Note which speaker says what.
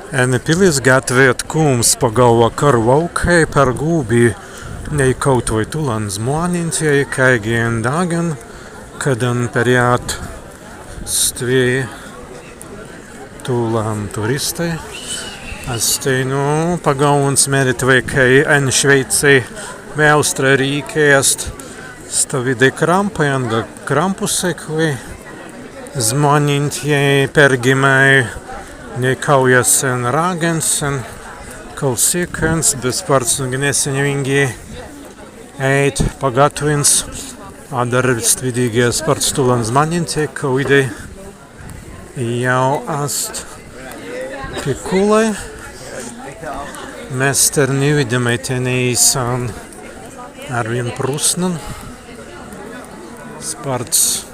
Speaker 1: Pillis gatwei kūms pagalva karvaukai per gūbį, nei kaut vai tulan zmuanintie, kaigien dagen, kadan periat stvie tulan turistai. Asteinu pagauns meritveikai en Šveicei Austra Rīkēst stavide krampajanga krampusekvi zmanintie pergimai nekaujasen ragensen kalsiekens bezparts gneseņvingi eit pagatvins adarvist vidīgies parts tulan zmanintie kauide jau ast pikulai Mester nevidamai tenīsan ar vien prusnan sparts